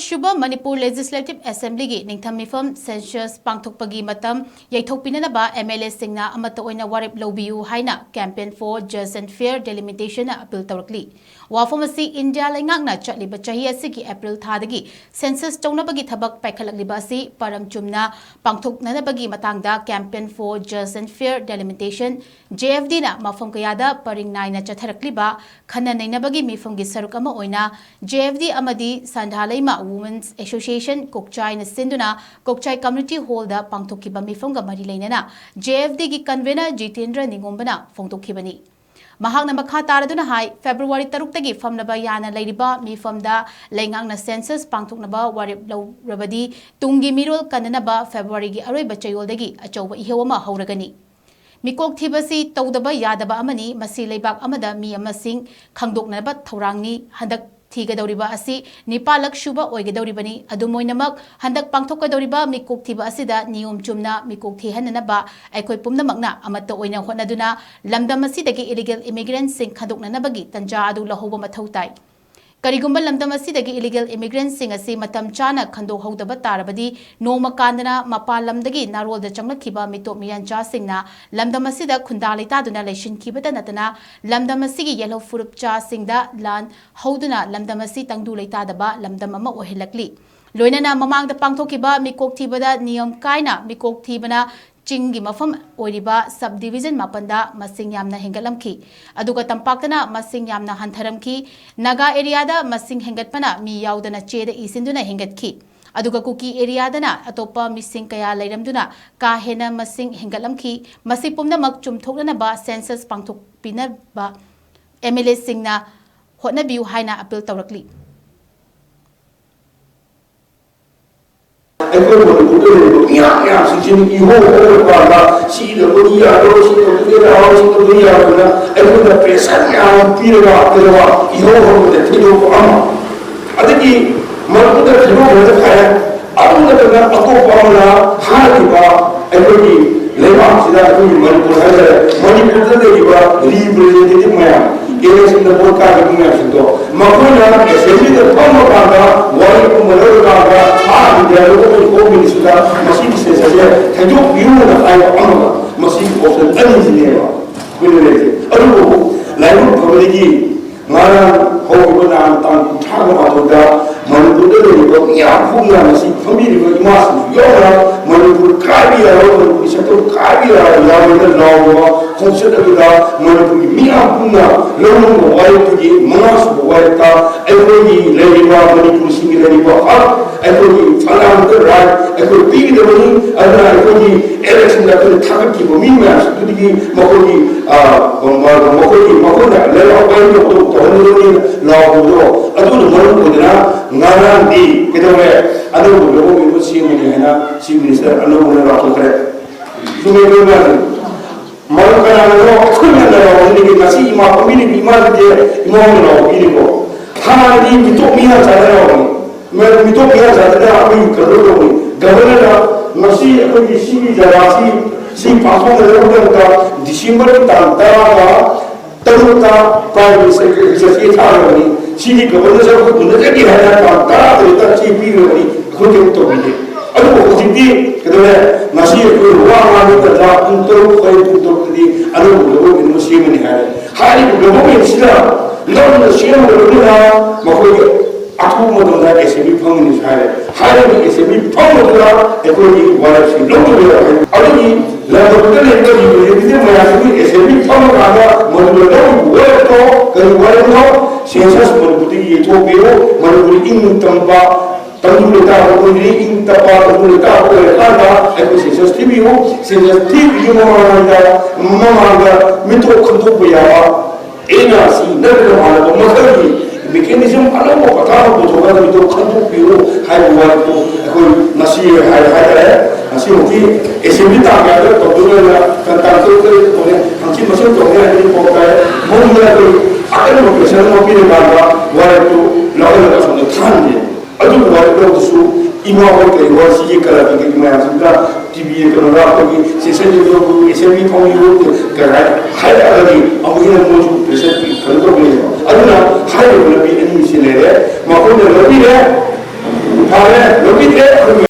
SUBA Manipur Legislative Assembly gi ningtham mifam census PANGTHOKPAGI matam YEITHOKPINABA MLA SINGNA AMATA OINA WAREP LOUBIYU HAINA campaign for just and fair delimitation na appeal TOURAKLI wafam asi India laingakna chatliba chahi asigi April thadagi census townabagi thabak paikhalakliba asi param chumna pangthoknanabagi matangda campaign for just and fair delimitation JFD na mafam kayada paring naina chatharakliba khana nainabagi mifamgi saruk ama oina JFD amadi Sandhalaima Women's Association Kokchai na sinduna Kokchai Community Hall da pangthokiba mifamga mari leinana JFD gi convener Jitendra Ningombana phongtokibani mahakna makha taraduna hai February 3 tagi famnaba yana leiriba mifamda leingangna census pangthoknaba warep laurabadi tungi mirol kananaba February gi aroi bachayoldagi achauba ihewama hauragani mikok thibasi tawdaba yadaba amani masi leibak amada mi amasing khangdoknaba thorangni handak Thigadoriba asi Nipalak Shuba Oigadoribani Adumoinamak Handak Pangthokadoriba Mikok Thiba Asida Niyom Chumna Mikok Thihananaba Aikoi Pumna Magna Amata Oina Honaduna Lamdamasitagi illegal immigrants sing Kadoknanabagi Tanja Adu Lahoba Matautai Karigumba Lamdamasitagi illegal immigrants sing asi Matam Chana Kando Hodaba Tarabadi Noma Kandana Mapa Lamdagi Narol the Changlakiba Mito Miyancha Singna Lamdamasida Kundalita Duna Leshin Kibata Natana Lamdamasigi Yellow Furup Cha Singda Lan Hoduna Lamdamasi Tangdu Daba Lamdamama Ohilakli Loinana Mamang the Pangthokiba Mikok Tibada Niom Kaina Mikok Tibana Chingi mafam oiriba subdivision mapanda masing yamna hengalamki aduga tampakana masing yamna hantharamki naga area da masing hengatpana mi yaudana cheda isinduna hengatki aduga kuki area dana atopa missing kaya leiramduna ka hena masing hengalamki masipumna mak chumthokna ba census pangthokpina ba MLA singna hotnabiu haina appeal tawrakli in the board card of Makuna, especially the former Kanga, Warren Kumara Kanga, and their local home minister, Machine says, can you view the eye of Amama? Machine was an engineer. Aduh, lalu kembali mana hubungan tentang Tangga Manipur itu yang punya masih family masih orang Manipur kaya orang satu kaya yang menolong konsep kita Manipur minyak punya lalu orang itu masuk mereka ekonomi lewat Manipur singgah lewat ekonomi falam terat ekonomi tinggi demi ada ekonomi election itu takkan kita minyak itu di makoni lewat orang itu tahun ini lalu aduh Manipur Ngarang di kita boleh ada beberapa minggu sini hanya si minister anu boleh rakit kerja. Sungai berapa? Malu kerana orang aku yang ada orang ini masih imam pemilik imam dia imam orang ini ko. Hama ini mitok mian sahaja orang. Mereka mitok mian sahaja aku kerja orang. Governor masih aku di sini jadi si pasang orang Desember tanggal terutama Prime Minister Executive Secretary sini governor saya pun tidak jadi hanya tangkap terutama CP ini kucing tu ini. Aduh kucing kedua masih ruang ada untuk tadi aduh belum masih ini hari belum Islam lalu Islam berbeda makanya aku mengenal SME pengen hari ini SME pengen ekonomi walau belum aduh ini lalu kita ini mengasih SME pengen ada menurut itu kalau SENSUS Manipur YEITHOKPINABA Manipur ing tempa tanggung jawab Manipur ing tempa tanggung jawab ada aku SENSUS TV memangga minta kontak biaya ena si negara mana makanya mekanisme alam apa kata betul minta kontak biaya hai buat tu aku masih hai masih mungkin SME tak ada tentunya tentang itu boleh mungkin masih boleh ada pokoknya mungkin akan mempersiapkan mobil baru waktu lalu langsung tertanda. Aduh waktu itu imam waktu itu kalau kita imam sudah TV kalau lagi sesi itu SME kamu itu kerana ada lagi ambil muncul presentasi kalau boleh. Aduh na hari lebih ini misalnya makanya lebih ꯌꯥꯔꯦ ꯂꯧꯕꯤꯗ꯭ꯔꯦ